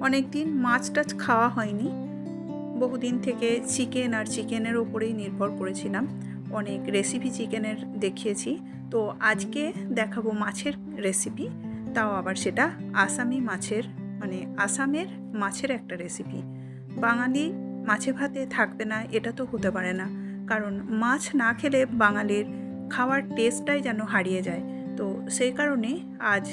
অনেক দিন মাছ টাছ খাওয়া হয়নি। বহুদিন থেকে চিকেন আর চিকেনের ওপরেই নির্ভর করেছিলাম। অনেক রেসিপি চিকেনের দেখিয়েছি, তো আজকে দেখাবো মাছের রেসিপি, তাও আবার সেটা আসামি মাছের, মানে আসামের মাছের একটা রেসিপি। বাঙালি মাছে ভাতে থাকবে না এটা তো হতে পারে না, কারণ মাছ না খেলে বাঙালির খাওয়ার টেস্টটাই যেন হারিয়ে যায়। তো সেই কারণে আজ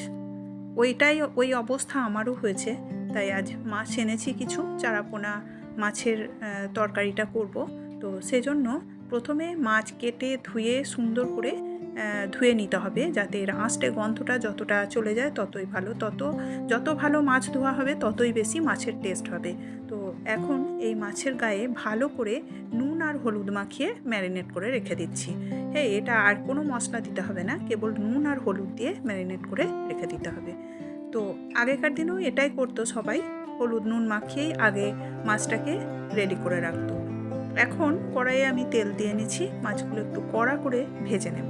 ওই অবস্থা আমারও হয়েছে। তাই আজ মাছ এনেছি কিছু, চারাপোনা মাছের তরকারিটা করব। তো সেজন্য প্রথমে মাছ কেটে ধুয়ে সুন্দর করে ধুয়ে নিতে হবে, যাতে এর আঁশটে গন্ধটা যতটা চলে যায় ততই ভালো। যত ভালো মাছ ধোয়া হবে ততই বেশি মাছের টেস্ট হবে। তো এখন এই মাছের গায়ে ভালো করে নুন আর হলুদ মাখিয়ে ম্যারিনেট করে রেখে দিচ্ছি। হ্যাঁ, এটা আর কোনো মশলা দিতে হবে না, কেবল নুন আর হলুদ দিয়ে ম্যারিনেট করে রেখে দিতে হবে। তো আগেকার দিনেও এটাই করতো সবাই, হলুদ নুন মাখিয়েই আগে মাছটাকে রেডি করে রাখতো। এখন কড়াইয়ে আমি তেল দিয়ে নিচ্ছি, মাছগুলো একটু কড়া করে ভেজে নেব।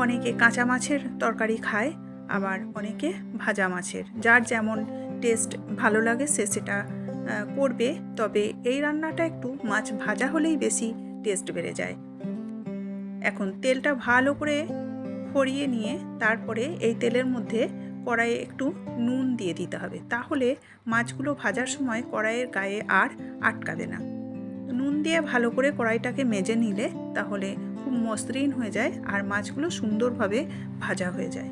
অনেকে কাঁচা মাছের তরকারি খায়, আবার অনেকে ভাজা মাছের, যার যেমন টেস্ট ভালো লাগে সে সেটা করবে। তবে এই রান্নাটা একটু মাছ ভাজা হলেই বেশি টেস্ট বেড়ে যায়। এখন তেলটা ভালো করে ভরিয়ে নিয়ে তারপরে এই তেলের মধ্যে কড়াইয়ে একটু নুন দিয়ে দিতে হবে, তাহলে মাছগুলো ভাজার সময় কড়াইয়ের গায়ে আর আটকাবে না। নুন দিয়ে ভালো করে কড়াইটাকে মেজে নিলে তাহলে খুব মসৃণ হয়ে যায় আর মাছগুলো সুন্দরভাবে ভাজা হয়ে যায়।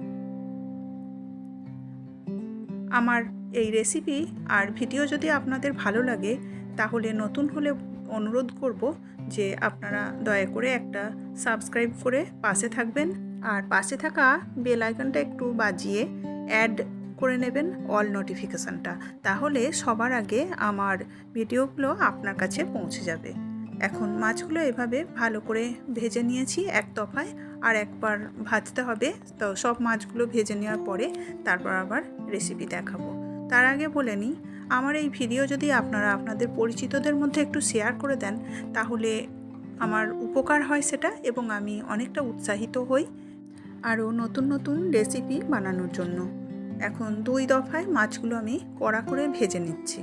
আমার এই রেসিপি আর ভিডিও যদি আপনাদের ভালো লাগে, তাহলে নতুন হলে অনুরোধ করব যে আপনারা দয়া করে একটা সাবস্ক্রাইব করে পাশে থাকবেন, আর পাশে থাকা বেল আইকনটা একটু বাজিয়ে অ্যাড করে নেবেন অল নোটিফিকেশানটা, তাহলে সবার আগে আমার ভিডিওগুলো আপনার কাছে পৌঁছে যাবে। এখন মাছগুলো এভাবে ভালো করে ভেজে নিয়েছি এক দফায়, আর একবার ভাজতে হবে। তো সব মাছগুলো ভেজে নেওয়ার পরে তারপর আবার রেসিপি দেখাবো। তার আগে বলে নিই, আমার এই ভিডিও যদি আপনারা আপনাদের পরিচিতদের মধ্যে একটু শেয়ার করে দেন, তাহলে আমার উপকার হয় সেটা, এবং আমি অনেকটা উৎসাহিত হই আরও নতুন নতুন রেসিপি বানানোর জন্য। এখন 2 দফায় মাছগুলো আমি কড়া করে ভেজে নিচ্ছি।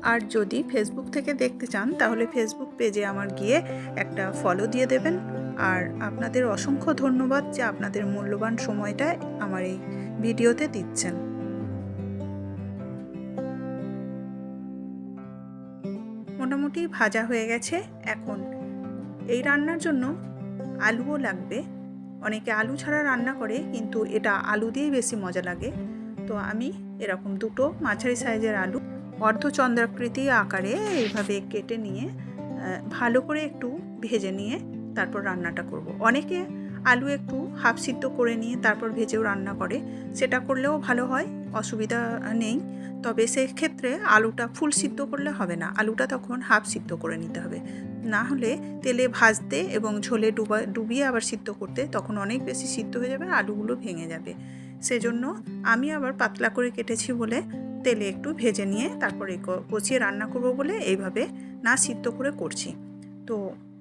আর যদি ফেসবুক থেকে দেখতে চান, তাহলে ফেসবুক পেজে আমার গিয়ে একটা ফলো দিয়ে দেবেন। আর আপনাদের অসংখ্য ধন্যবাদ যে আপনাদের মূল্যবান সময়টা আমার এই ভিডিওতে দিচ্ছেন। মোটামুটি ভাজা হয়ে গেছে। এখন এই রান্নার জন্য আলুও লাগবে। অনেকে আলু ছাড়া রান্না করে, কিন্তু এটা আলু দিয়েই বেশি মজা লাগে। তো আমি এরকম 2টো মাঝারি সাইজের আলু অর্ধচন্দ্রাকৃতি আকারে এইভাবে কেটে নিয়ে ভালো করে একটু ভেজে নিয়ে তারপর রান্নাটা করব। অনেকে আলু একটু হাফ সিদ্ধ করে নিয়ে তারপর ভেজেও রান্না করে, সেটা করলেও ভালো হয়, অসুবিধা নেই। তবে সেক্ষেত্রে আলুটা ফুল সিদ্ধ করলে হবে না, আলুটা তখন হাফ সিদ্ধ করে নিতে হবে। না হলে তেলে ভাজতে এবং ঝোলে ডুবিয়ে আবার সিদ্ধ করতে তখন অনেক বেশি সিদ্ধ হয়ে যাবে, আলুগুলো ভেঙে যাবে। সেজন্য আমি আবার পাতলা করে কেটেছি বলে তেলে একটু ভেজে নিয়ে তারপরে কষিয়ে রান্না করব বলে এইভাবে না সিদ্ধ করে করছি। তো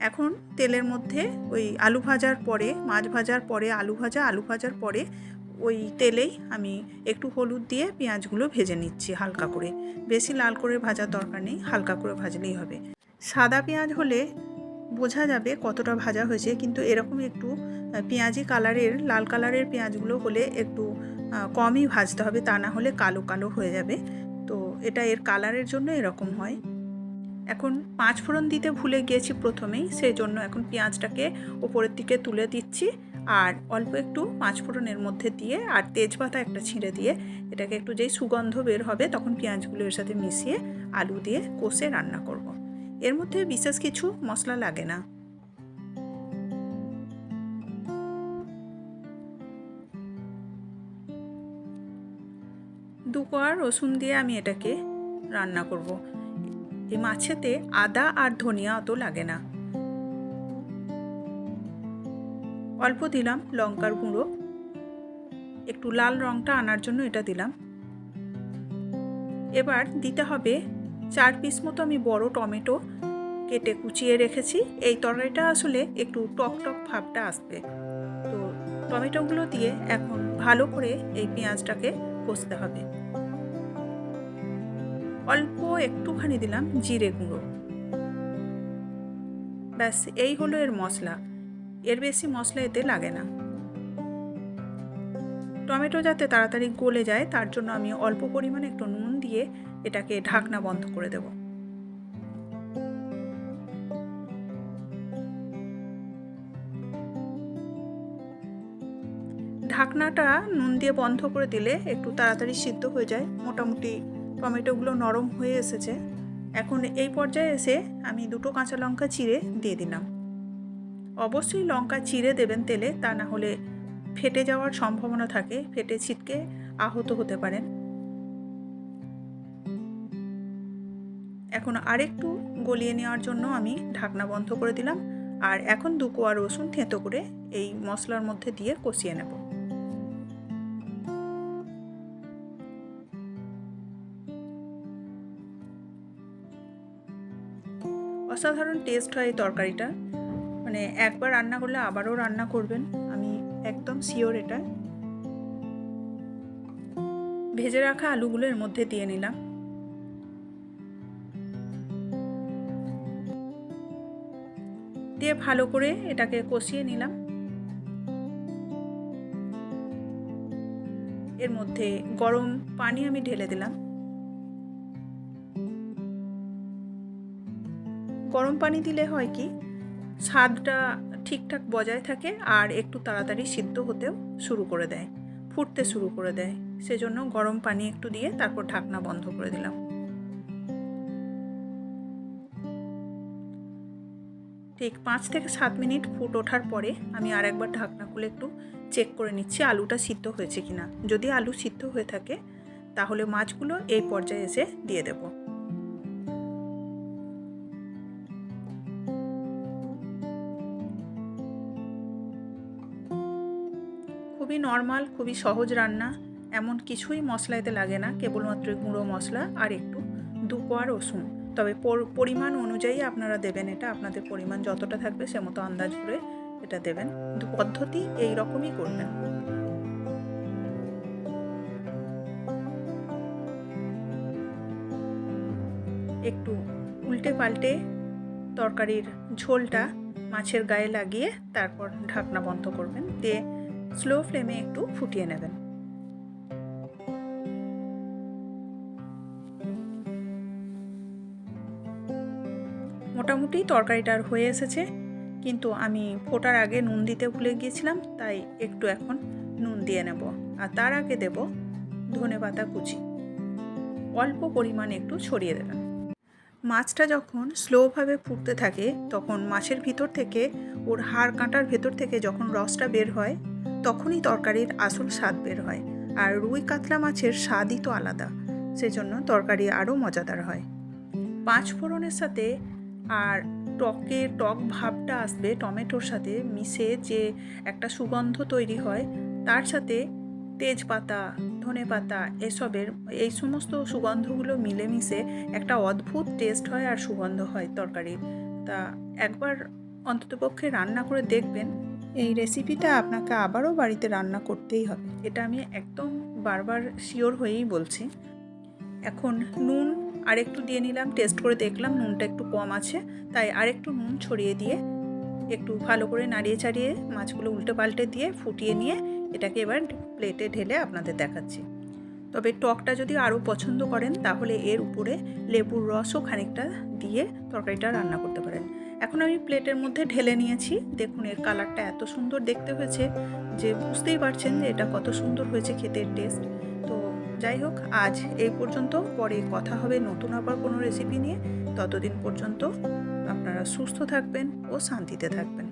এখন তেলের মধ্যে ওই আলু ভাজার পরে, মাছ ভাজার পরে আলু ভাজার পরে ওই তেলেই আমি একটু হলুদ দিয়ে পেঁয়াজগুলো ভেজে নিচ্ছি হালকা করে। বেশি লাল করে ভাজার দরকার নেই, হালকা করে ভাজলেই হবে। সাদা পেঁয়াজ হলে বোঝা যাবে কতটা ভাজা হয়েছে, কিন্তু এরকম একটু পেঁয়াজি কালারের, লাল কালারের পেঁয়াজগুলো হলে একটু কমই ভাজতে হবে, তা না হলে কালো কালো হয়ে যাবে। তো এটা এর কালারের জন্য এরকম হয়। এখন 5 ফোড়ন দিতে ভুলে গিয়েছি প্রথমেই, সেই জন্য এখন পেঁয়াজটাকে ওপরের দিকে তুলে দিচ্ছি, আর অল্প একটু 5 ফোড়নের মধ্যে দিয়ে আর তেজপাতা একটা ছিঁড়ে দিয়ে এটাকে একটু যেই সুগন্ধ বের হবে তখন পেঁয়াজগুলো এর সাথে মিশিয়ে আলু দিয়ে কষে রান্না করব। এর মধ্যে বিশেষ কিছু মশলা লাগে না। দু কোয়া রসুন দিয়ে আমি এটাকে রান্না করব। এই মাছেতে আদা আর ধনিয়া অত লাগে না। অল্প দিলাম লঙ্কার গুঁড়ো, একটু লাল রঙটা আনার জন্য এটা দিলাম। এবার দিতে হবে 4 পিস মতো আমি বড় টমেটো কেটে কুচিয়ে রেখেছি। এই তরকারিটা আসলে একটু টক টক ভাবটা আসবে। তো টমেটোগুলো দিয়ে এখন ভালো করে এই পেঁয়াজটাকে কষতে হবে। অল্প একটুখানি দিলাম জিরে গুঁড়ো। ব্যাস এই হলো এর মশলা। এর বেশি মশলা এতে লাগে না। টমেটো যাতে তাড়াতাড়ি গলে যায় তার জন্য আমি অল্প পরিমাণে একটু নুন দিয়ে এটাকে ঢাকনা বন্ধ করে দেব। ঢাকনাটা নুন দিয়ে বন্ধ করে দিলে একটু তাড়াতাড়ি সিদ্ধ হয়ে যায়। মোটামুটি টমেটোগুলো নরম হয়ে এসেছে। এখন এই পর্যায়ে এসে আমি 2টো কাঁচা লঙ্কা চিড়ে দিয়ে দিলাম। অবশ্যই লঙ্কা চিড়ে দেবেন তেলে, তা না হলে ফেটে যাওয়ার সম্ভাবনা থাকে, ফেটে ছিটকে আহত হতে পারেন। এখন আরেকটু গলিয়ে নেওয়ার জন্য আমি ঢাকনা বন্ধ করে দিলাম। আর এখন 2 কোয়া রসুন থেঁতো করে এই মশলার মধ্যে দিয়ে কষিয়ে নেব। অসাধারণ টেস্ট হয় এই তরকারিটা। মানে একবার রান্না করলে আবারও রান্না করবেন, আমি একদম শিওর এটা। ভেজে রাখা আলুগুলো এর মধ্যে দিয়ে নিলাম। দিয়ে ভালো করে এটাকে কষিয়ে নিলাম। এর মধ্যে গরম পানি আমি ঢেলে দিলাম। গরম পানি দিলে হয় কি, স্বাদটা ঠিকঠাক বজায় থাকে আর একটু তাড়াতাড়ি সিদ্ধ হতেও শুরু করে দেয়, ফুটতে শুরু করে দেয়। সেজন্য গরম পানি একটু দিয়ে তারপর ঢাকনা বন্ধ করে দিলাম। ঠিক 5 থেকে 7 মিনিট ফুট ওঠার পরে আমি আরেকবার ঢাকনা খুলে একটু চেক করে নিচ্ছি আলুটা সিদ্ধ হয়েছে কিনা। যদি আলু সিদ্ধ হয়ে থাকে তাহলে মাছগুলো এই পর্যায়ে এসে দিয়ে দেব। খুবই নর্মাল, খুবই সহজ রান্না। এমন কিছুই মশলা এতে লাগে না, কেবলমাত্র গুঁড়ো মশলা আর একটু 2 কোয়া রসুন। তবে পরিমাণ অনুযায়ী আপনারা দেবেন, এটা আপনাদের পরিমাণ যতটা থাকবে সে মতো আন্দাজ করে এটা দেবেন। কিন্তু পদ্ধতি এই রকমই করবেন। একটু উল্টে পাল্টে তরকারির ঝোলটা মাছের গায়ে লাগিয়ে তারপর ঢাকনা বন্ধ করবেন, দিয়ে স্লো ফ্লেমে একটু ফুটিয়ে নেবেন। মোটামুটি তরকারিটার হয়ে এসেছে, কিন্তু আমি ফোটার আগে নুন দিতে ভুলে গিয়েছিলাম, তাই একটু এখন নুন দিয়ে নেব। আর তার আগে দেব ধনেপাতা কুচি, অল্প পরিমাণে একটু ছড়িয়ে দেবেন। মাছটা যখন স্লোভাবে ফুটতে থাকে তখন মাছের ভিতর থেকে, ওর হাড় কাঁটার ভেতর থেকে যখন রসটা বের হয় তখনই তরকারির আসল স্বাদ বের হয়। আর রুই কাতলা মাছের স্বাদই তো আলাদা, সেজন্য তরকারি আরও মজাদার হয়। 5 ফোড়নের সাথে আর টক ভাবটা আসবে টমেটোর সাথে মিশে, যে একটা সুগন্ধ তৈরি হয়, তার সাথে তেজপাতা, ধনেপাতা এই সমস্ত সুগন্ধগুলো মিলেমিশে একটা অদ্ভুত টেস্ট হয় আর সুগন্ধ হয় তরকারির। তা একবার অন্ততপক্ষে রান্না করে দেখবেন। এই রেসিপিটা আপনাকে আবারও বাড়িতে রান্না করতেই হবে, এটা আমি একদম বারবার শিওর হয়েই বলছি। এখন নুন আরেকটু দিয়ে নিলাম, টেস্ট করে দেখলাম নুনটা একটু কম আছে, তাই আরেকটু নুন ছড়িয়ে দিয়ে একটু ভালো করে নাড়িয়ে চাড়িয়ে মাছগুলো উল্টে পাল্টে দিয়ে ফুটিয়ে নিয়ে এটাকে এবার প্লেটে ঢেলে আপনাদের দেখাচ্ছি। তবে টকটা যদি আরও পছন্দ করেন তাহলে এর উপরে লেবুর রসও খানিকটা দিয়ে তরকারিটা রান্না করতে পারেন। এখন আমি প্লেটের মধ্যে ঢেলে নিয়েছি। দেখুন এর কালারটা এত সুন্দর দেখতে হয়েছে যে বুঝতেই পারছেন যে এটা কত সুন্দর হয়েছে খেতে, টেস্ট। তো যাই হোক, আজ এই পর্যন্ত, পরে কথা হবে নতুন আবার কোনো রেসিপি নিয়ে। ততদিন পর্যন্ত আপনারা সুস্থ থাকবেন ও শান্তিতে থাকবেন।